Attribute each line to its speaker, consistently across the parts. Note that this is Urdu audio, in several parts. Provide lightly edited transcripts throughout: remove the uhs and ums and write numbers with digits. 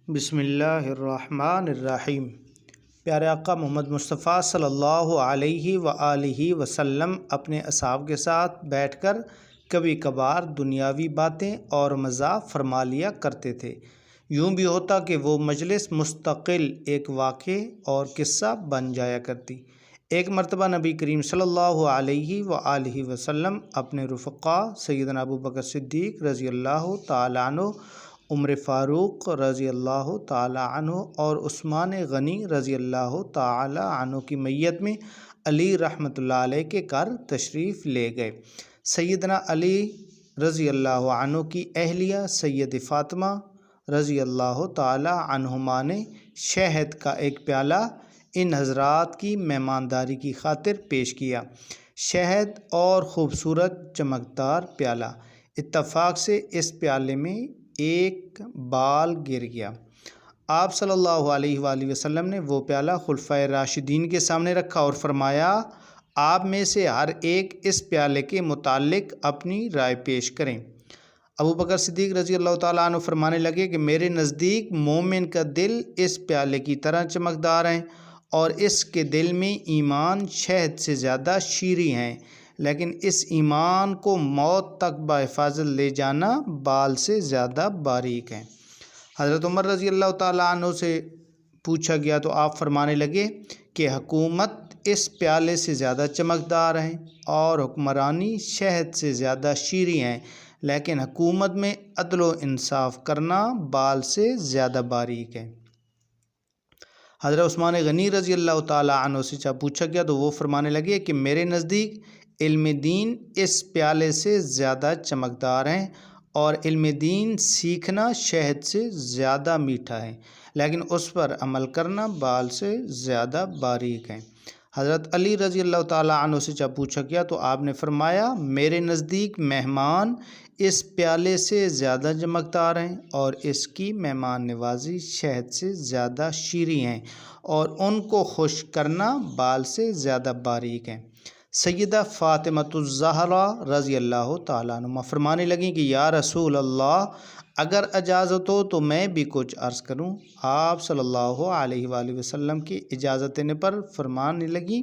Speaker 1: بسم اللہ الرحمن الرحیم۔ پیارے آقا محمد مصطفیٰ صلی اللہ علیہ وآلہ وسلم اپنے اصحاب کے ساتھ بیٹھ کر کبھی کبھار دنیاوی باتیں اور مزاح فرما لیا کرتے تھے۔ یوں بھی ہوتا کہ وہ مجلس مستقل ایک واقعے اور قصہ بن جایا کرتی۔ ایک مرتبہ نبی کریم صلی اللہ علیہ وآلہ وسلم اپنے رفقا سیدنا ابو بکر صدیق رضی اللہ تعالیٰ عنہ، عمر فاروق رضی اللہ تعالیٰ عنہ اور عثمان غنی رضی اللہ تعالیٰ عنہ کی میت میں علی رحمۃ اللہ علیہ کے گھر تشریف لے گئے۔ سیدنا علی رضی اللہ عنہ کی اہلیہ سید فاطمہ رضی اللہ تعالیٰ عنہما نے شہد کا ایک پیالہ ان حضرات کی مہمانداری کی خاطر پیش کیا۔ شہد اور خوبصورت چمکدار پیالہ، اتفاق سے اس پیالے میں ایک بال گر گیا۔ آپ صلی اللہ علیہ وآلہ وسلم نے وہ پیالہ خلفائے راشدین کے سامنے رکھا اور فرمایا، آپ میں سے ہر ایک اس پیالے کے متعلق اپنی رائے پیش کریں۔ ابو بکر صدیق رضی اللہ تعالیٰ عنہ فرمانے لگے کہ میرے نزدیک مومن کا دل اس پیالے کی طرح چمکدار ہے اور اس کے دل میں ایمان شہد سے زیادہ شیریں ہیں، لیکن اس ایمان کو موت تک بحفاظت لے جانا بال سے زیادہ باریک ہے۔ حضرت عمر رضی اللہ تعالیٰ عنہ سے پوچھا گیا تو آپ فرمانے لگے کہ حکومت اس پیالے سے زیادہ چمکدار ہے اور حکمرانی شہد سے زیادہ شیریں ہیں، لیکن حکومت میں عدل و انصاف کرنا بال سے زیادہ باریک ہے۔ حضرت عثمان غنی رضی اللہ تعالیٰ عنہ سے پوچھا گیا تو وہ فرمانے لگے کہ میرے نزدیک علم دین اس پیالے سے زیادہ چمکدار ہیں اور علم دین سیکھنا شہد سے زیادہ میٹھا ہے، لیکن اس پر عمل کرنا بال سے زیادہ باریک ہے۔ حضرت علی رضی اللہ تعالیٰ عنہ سے پوچھا گیا تو آپ نے فرمایا، میرے نزدیک مہمان اس پیالے سے زیادہ چمکدار ہیں اور اس کی مہمان نوازی شہد سے زیادہ شیریں ہیں اور ان کو خوش کرنا بال سے زیادہ باریک ہے۔ سیدہ فاطمہ الزہرا رضی اللہ تعالیٰ عنہ فرمانے لگیں کہ یا رسول اللہ، اگر اجازت ہو تو میں بھی کچھ عرض کروں۔ آپ صلی اللہ علیہ وآلہ وسلم کی اجازت دینے پر فرمانے لگیں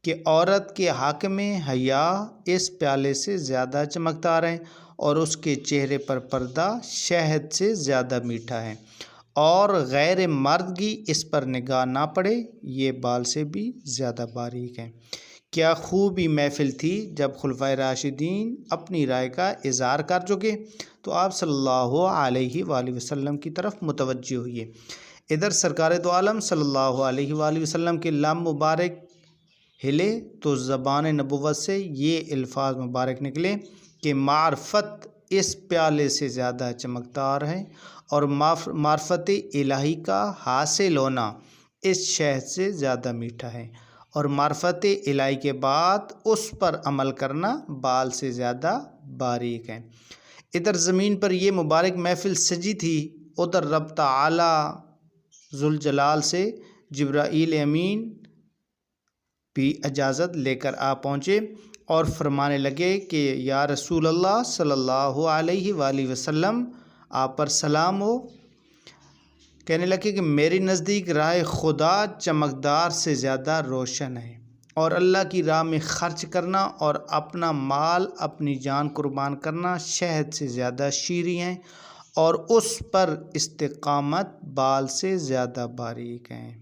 Speaker 1: کہ عورت کے حق میں حیا اس پیالے سے زیادہ چمکدار ہے اور اس کے چہرے پر پردہ شہد سے زیادہ میٹھا ہے، اور غیر مرد کی اس پر نگاہ نہ پڑے، یہ بال سے بھی زیادہ باریک ہے۔ کیا خوبی محفل تھی جب خلفائے راشدین اپنی رائے کا اظہار کر چکے تو آپ صلی اللہ علیہ وآلہ وسلم کی طرف متوجہ ہوئے۔ ادھر سرکار دو عالم صلی اللہ علیہ وآلہ وسلم کے لب مبارک ہلے تو زبان نبوت سے یہ الفاظ مبارک نکلے کہ معرفت اس پیالے سے زیادہ چمکدار ہے اور معرفت الہی کا حاصل ہونا اس شہد سے زیادہ میٹھا ہے، اور معرفت الہی کے بعد اس پر عمل کرنا بال سے زیادہ باریک ہے۔ ادھر زمین پر یہ مبارک محفل سجی تھی، ادھر رب تعالی ذوالجلال سے جبرائیل امین بھی اجازت لے کر آ پہنچے اور فرمانے لگے کہ یا رسول اللہ صلی اللہ علیہ وآلہ وسلم، آپ پر سلام ہو۔ کہنے لگے کہ میرے نزدیک راہ خدا چمکدار سے زیادہ روشن ہے، اور اللہ کی راہ میں خرچ کرنا اور اپنا مال اپنی جان قربان کرنا شہد سے زیادہ شیریں ہیں، اور اس پر استقامت بال سے زیادہ باریک ہیں۔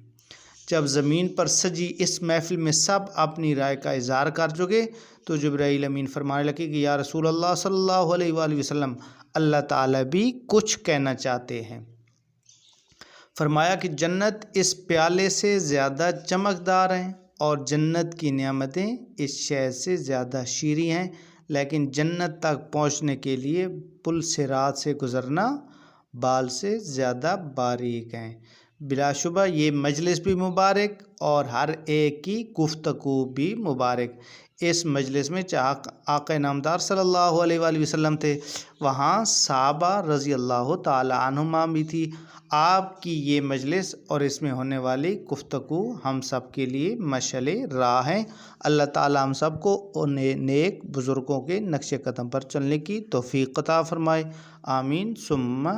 Speaker 1: جب زمین پر سجی اس محفل میں سب اپنی رائے کا اظہار کر چکے تو جبرائیل امین فرمانے لگے کہ یا رسول اللہ صلی اللہ علیہ وآلہ وسلم، اللہ تعالیٰ بھی کچھ کہنا چاہتے ہیں۔ فرمایا کہ جنت اس پیالے سے زیادہ چمکدار ہیں اور جنت کی نعمتیں اس شہد سے زیادہ شیریں ہیں، لیکن جنت تک پہنچنے کے لیے پل صراط سے گزرنا بال سے زیادہ باریک ہیں۔ بلا شبہ یہ مجلس بھی مبارک اور ہر ایک کی گفتگو بھی مبارک۔ اس مجلس میں آقا نامدار صلی اللہ علیہ وآلہ وسلم تھے، وہاں صحابہ رضی اللہ تعالیٰ عنہما بھی تھی۔ آپ کی یہ مجلس اور اس میں ہونے والی گفتگو ہم سب کے لیے مشعل راہ ہیں۔ اللہ تعالیٰ ہم سب کو نیک بزرگوں کے نقش قدم پر چلنے کی توفیق عطا فرمائے، آمین ثم